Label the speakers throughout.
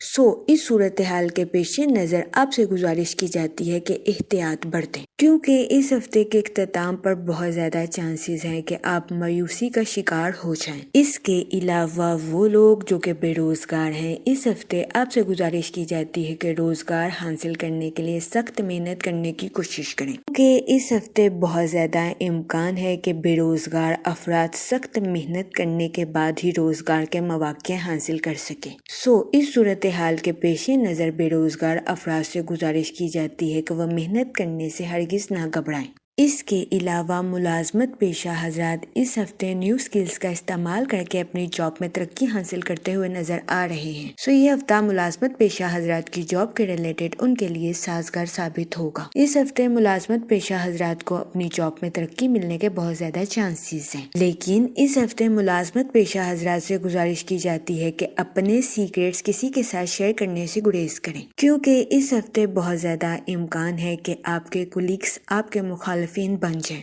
Speaker 1: اس صورتحال کے پیش نظر آپ سے گزارش کی جاتی ہے کہ احتیاط برتیں، کیونکہ اس ہفتے کے اختتام پر بہت زیادہ چانسز ہیں کہ آپ مایوسی کا شکار ہو جائیں۔ اس کے علاوہ وہ لوگ جو کہ بے روزگار ہیں، اس ہفتے آپ سے گزارش کی جاتی ہے کہ روزگار حاصل کرنے کے لیے سخت محنت کرنے کی کوشش کریں، کیونکہ اس ہفتے بہت زیادہ امکان ہے کہ بے روزگار افراد سخت محنت کرنے کے بعد ہی روزگار کے مواقع حاصل کر سکیں۔ اس صورتحال کے پیش نظر بے روزگار افراد سے گزارش کی جاتی ہے کہ وہ محنت کرنے سے ہرگز نہ گھبرائیں۔ اس کے علاوہ ملازمت پیشہ حضرات اس ہفتے نیو سکلز کا استعمال کر کے اپنی جاب میں ترقی حاصل کرتے ہوئے نظر آ رہے ہیں۔ یہ ہفتہ ملازمت پیشہ حضرات کی جاب کے ریلیٹڈ ان کے لیے سازگار ثابت ہوگا۔ اس ہفتے ملازمت پیشہ حضرات کو اپنی جاب میں ترقی ملنے کے بہت زیادہ چانسز ہیں، لیکن اس ہفتے ملازمت پیشہ حضرات سے گزارش کی جاتی ہے کہ اپنے سیکریٹس کسی کے ساتھ شیئر کرنے سے گریز کریں، کیونکہ اس ہفتے بہت زیادہ امکان ہے کہ آپ کے کولیگز آپ کے مخالفین بن جائیں۔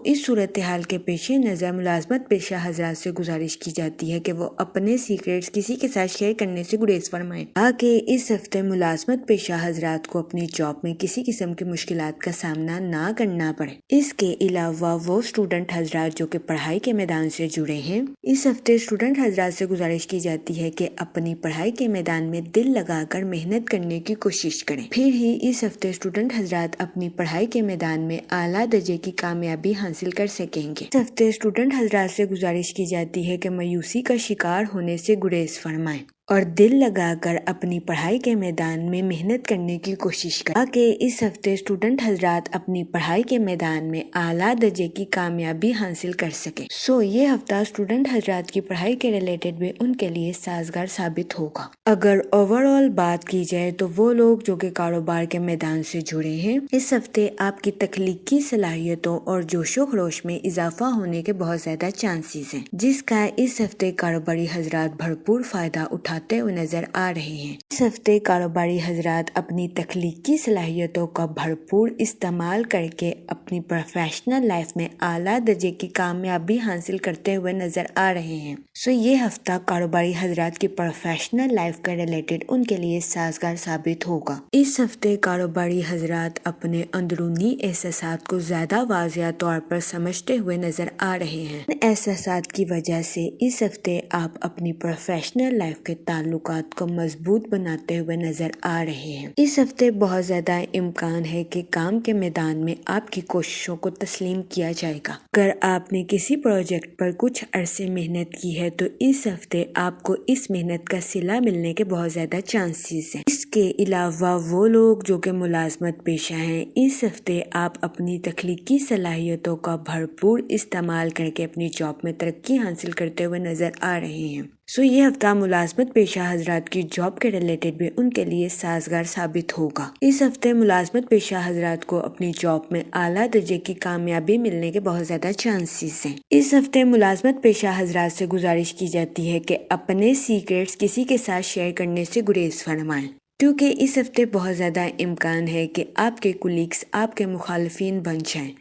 Speaker 1: اس صورتحال کے پیش نظر ملازمت پیشہ حضرات سے گزارش کی جاتی ہے کہ وہ اپنے سیکریٹس کسی کے ساتھ شیئر کرنے سے گریز فرمائیں، تاکہ اس ہفتے ملازمت پیشہ حضرات کو اپنی جاب میں کسی قسم کی مشکلات کا سامنا نہ کرنا پڑے۔ اس کے علاوہ وہ اسٹوڈنٹ حضرات جو کہ پڑھائی کے میدان سے جڑے ہیں، اس ہفتے اسٹوڈنٹ حضرات سے گزارش کی جاتی ہے کہ اپنی پڑھائی کے میدان میں دل لگا کر محنت کرنے کی کوشش کریں، پھر ہی اس ہفتے اسٹوڈنٹ حضرات اپنی پڑھائی کے میدان میں اعلیٰ درجے کی کامیابی حاصل کر سکیں گے۔ اس ہفتے اسٹوڈنٹ حضرات سے گزارش کی جاتی ہے کہ مایوسی کا شکار ہونے سے گریز فرمائیں اور دل لگا کر اپنی پڑھائی کے میدان میں محنت کرنے کی کوشش کریں، تاکہ اس ہفتے اسٹوڈنٹ حضرات اپنی پڑھائی کے میدان میں اعلیٰ درجے کی کامیابی حاصل کر سکیں۔ یہ ہفتہ اسٹوڈنٹ حضرات کی پڑھائی کے ریلیٹڈ بھی ان کے لیے سازگار ثابت ہوگا۔ اگر اوور آل بات کی جائے تو وہ لوگ جو کہ کاروبار کے میدان سے جڑے ہیں، اس ہفتے آپ کی تخلیقی صلاحیتوں اور جوش و خروش میں اضافہ ہونے کے بہت زیادہ چانسز ہیں، جس کا اس ہفتے کاروباری حضرات بھرپور فائدہ اٹھاتے ہوئے نظر آ رہے ہیں۔ اس ہفتے کاروباری حضرات اپنی تخلیقی صلاحیتوں کا بھرپور استعمال کر کے اپنی پروفیشنل لائف میں اعلیٰ درجے کی کامیابی حاصل کرتے ہوئے نظر آ رہے ہیں۔ یہ ہفتہ کاروباری حضرات کی پروفیشنل لائف کا ریلیٹڈ ان کے لیے سازگار ثابت ہوگا۔ اس ہفتے کاروباری حضرات اپنے اندرونی احساسات کو زیادہ واضح طور پر سمجھتے ہوئے نظر آ رہے ہیں۔ ان احساسات کی وجہ سے اس ہفتے آپ اپنی پروفیشنل لائف کے تعلقات کو مضبوط بناتے ہوئے نظر آ رہے ہیں۔ اس ہفتے بہت زیادہ امکان ہے کہ کام کے میدان میں آپ کی کوششوں کو تسلیم کیا جائے گا۔ اگر آپ نے کسی پروجیکٹ پر کچھ عرصے محنت کی ہے تو اس ہفتے آپ کو اس محنت کا صلہ ملنے کے بہت زیادہ چانسز ہیں۔ اس کے علاوہ وہ لوگ جو کہ ملازمت پیشہ ہیں، اس ہفتے آپ اپنی تخلیقی صلاحیتوں کا بھرپور استعمال کر کے اپنی جاب میں ترقی حاصل کرتے ہوئے نظر آ رہے ہیں۔ یہ ہفتہ ملازمت پیشہ حضرات کی جاب کے ریلیٹڈ بھی ان کے لیے سازگار ثابت ہوگا۔ اس ہفتے ملازمت پیشہ حضرات کو اپنی جاب میں اعلیٰ درجے کی کامیابی ملنے کے بہت زیادہ چانسز ہیں۔ اس ہفتے ملازمت پیشہ حضرات سے گزارش کی جاتی ہے کہ اپنے سیکریٹس کسی کے ساتھ شیئر کرنے سے گریز فرمائیں، کیونکہ اس ہفتے بہت زیادہ امکان ہے کہ آپ کے کولیگز آپ کے مخالفین بن جائیں۔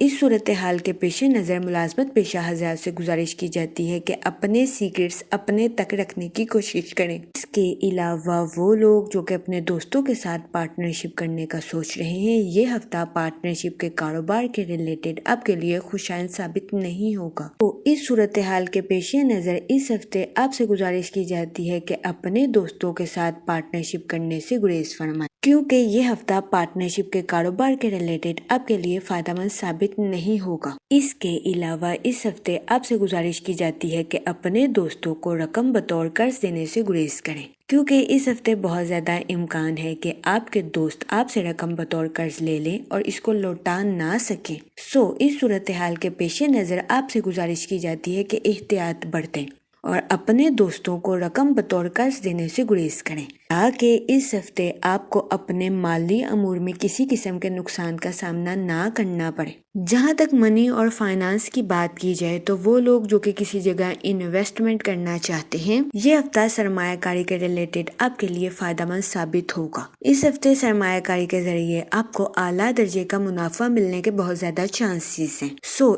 Speaker 1: اس صورتحال کے پیش نظر ملازمت پیشہ حضرات سے گزارش کی جاتی ہے کہ اپنے سیکریٹس اپنے تک رکھنے کی کوشش کریں۔ اس کے علاوہ وہ لوگ جو کہ اپنے دوستوں کے ساتھ پارٹنرشپ کرنے کا سوچ رہے ہیں، یہ ہفتہ پارٹنرشپ کے کاروبار کے ریلیٹڈ آپ کے لیے خوشائند ثابت نہیں ہوگا۔ اس صورتحال کے پیش نظر اس ہفتے آپ سے گزارش کی جاتی ہے کہ اپنے دوستوں کے ساتھ پارٹنرشپ کرنے سے گریز فرمائیں، کیونکہ یہ ہفتہ پارٹنرشپ کے کاروبار کے ریلیٹڈ آپ کے لیے فائدہ مند ثابت نہیں ہوگا۔ اس کے علاوہ اس ہفتے آپ سے گزارش کی جاتی ہے کہ اپنے دوستوں کو رقم بطور قرض دینے سے گریز کریں، کیونکہ اس ہفتے بہت زیادہ امکان ہے کہ آپ کے دوست آپ سے رقم بطور قرض لے لیں اور اس کو لوٹا نہ سکیں۔ اس صورتحال کے پیش نظر آپ سے گزارش کی جاتی ہے کہ احتیاط برتیں اور اپنے دوستوں کو رقم بطور قرض دینے سے گریز کریں، تاکہ اس ہفتے آپ کو اپنے مالی امور میں کسی قسم کے نقصان کا سامنا نہ کرنا پڑے۔ جہاں تک منی اور فائنانس کی بات کی جائے تو وہ لوگ جو کہ کسی جگہ انویسٹمنٹ کرنا چاہتے ہیں، یہ ہفتہ سرمایہ کاری کے ریلیٹڈ آپ کے لیے فائدہ مند ثابت ہوگا۔ اس ہفتے سرمایہ کاری کے ذریعے آپ کو اعلیٰ درجے کا منافع ملنے کے بہت زیادہ چانسز ہیں۔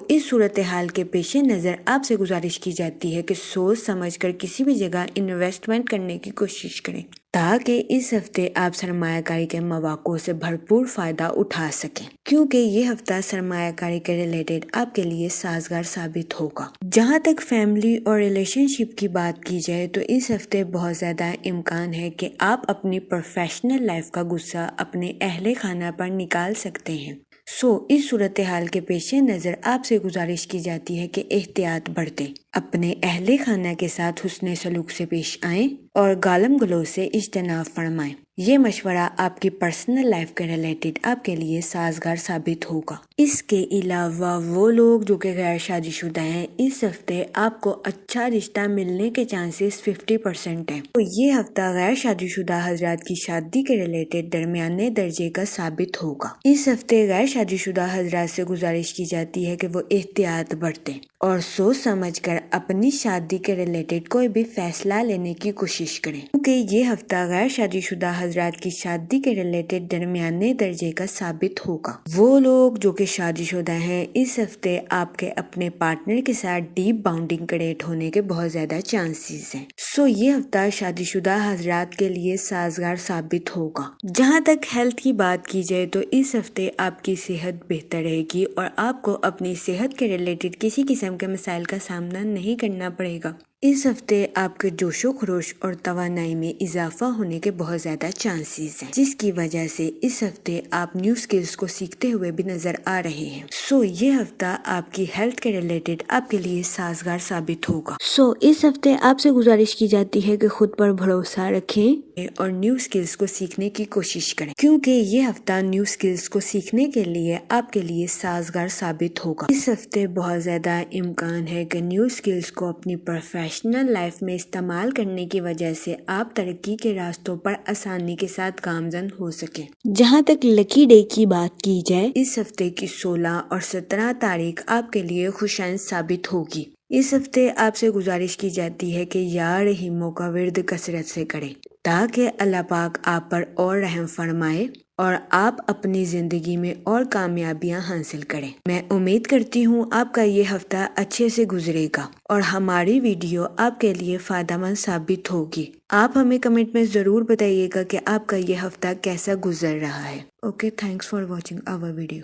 Speaker 1: اس صورتحال کے پیش نظر آپ سے گزارش کی جاتی ہے کہ سوچ سمجھ کر کسی بھی جگہ انویسٹمنٹ کرنے کی کوشش کریں، تاکہ اس ہفتے آپ سرمایہ کاری کے مواقع سے بھرپور فائدہ اٹھا سکیں، کیونکہ یہ ہفتہ سرمایہ کاری کے ریلیٹڈ آپ کے لیے سازگار ثابت ہوگا۔ جہاں تک فیملی اور ریلیشن شپ کی بات کی جائے تو اس ہفتے بہت زیادہ امکان ہے کہ آپ اپنی پروفیشنل لائف کا غصہ اپنے اہل خانہ پر نکال سکتے ہیں۔ اس صورتحال کے پیش نظر آپ سے گزارش کی جاتی ہے کہ احتیاط برتیں، اپنے اہل خانہ کے ساتھ حسن سلوک سے پیش آئیں اور گالم گلوچ سے اجتناب فرمائیں۔ یہ مشورہ آپ کی پرسنل لائف کے ریلیٹڈ آپ کے لیے سازگار ثابت ہوگا۔ اس کے علاوہ وہ لوگ جو کہ غیر شادی شدہ ہیں، اس ہفتے آپ کو اچھا رشتہ ملنے کے چانسز 50% ہیں۔ تو یہ ہفتہ غیر شادی شدہ حضرات کی شادی کے ریلیٹڈ درمیانے درجے کا ثابت ہوگا۔ اس ہفتے غیر شادی شدہ حضرات سے گزارش کی جاتی ہے کہ وہ احتیاط برتیں اور سوچ سمجھ کر اپنی شادی کے ریلیٹڈ کوئی بھی فیصلہ لینے کی کوشش کریں، کیونکہ یہ ہفتہ غیر شادی شدہ حضرات کی شادی کے ریلیٹڈ درمیانے درجے کا ثابت ہوگا۔ وہ لوگ جو کہ شادی شدہ ہیں، اس ہفتے آپ کے اپنے پارٹنر کے ساتھ ڈیپ باؤنڈنگ کریٹ ہونے کے بہت زیادہ چانسز ہیں۔ یہ ہفتہ شادی شدہ حضرات کے لیے سازگار ثابت ہوگا۔ جہاں تک ہیلتھ کی بات کی جائے تو اس ہفتے آپ کی صحت بہتر رہے گی اور آپ کو اپنی صحت کے ریلیٹڈ کسی قسم کے مسائل کا سامنا نہیں کرنا پڑے گا۔ اس ہفتے آپ کے جوش و خروش اور توانائی میں اضافہ ہونے کے بہت زیادہ چانسز ہیں، جس کی وجہ سے اس ہفتے آپ نیو سکلز کو سیکھتے ہوئے بھی نظر آ رہے ہیں۔ یہ ہفتہ آپ کی ہیلتھ کے ریلیٹڈ آپ کے لیے سازگار ثابت ہوگا۔ اس ہفتے آپ سے گزارش کی جاتی ہے کہ خود پر بھروسہ رکھیں اور نیو سکلز کو سیکھنے کی کوشش کریں، کیونکہ یہ ہفتہ نیو سکلز کو سیکھنے کے لیے آپ کے لیے سازگار ثابت ہوگا۔ اس ہفتے بہت زیادہ امکان ہے کہ نیو سکلز کو اپنی پروفیشنل لائف میں استعمال کرنے کی وجہ سے آپ ترقی کے راستوں پر آسانی کے ساتھ گامزن ہو سکیں۔ جہاں تک لکی ڈے کی بات کی جائے، اس ہفتے کی 16 اور 17 تاریخ آپ کے لیے خوشائن ثابت ہوگی۔ اس ہفتے آپ سے گزارش کی جاتی ہے کہ یا رحیموں کا ورد کثرت سے کریں تاکہ اللہ پاک آپ پر اور رحم فرمائے اور آپ اپنی زندگی میں اور کامیابیاں حاصل کریں۔ میں امید کرتی ہوں آپ کا یہ ہفتہ اچھے سے گزرے گا اور ہماری ویڈیو آپ کے لیے فائدہ مند ثابت ہوگی۔ آپ ہمیں کمنٹ میں ضرور بتائیے گا کہ آپ کا یہ ہفتہ کیسا گزر رہا ہے۔ Okay, thanks for watching our video.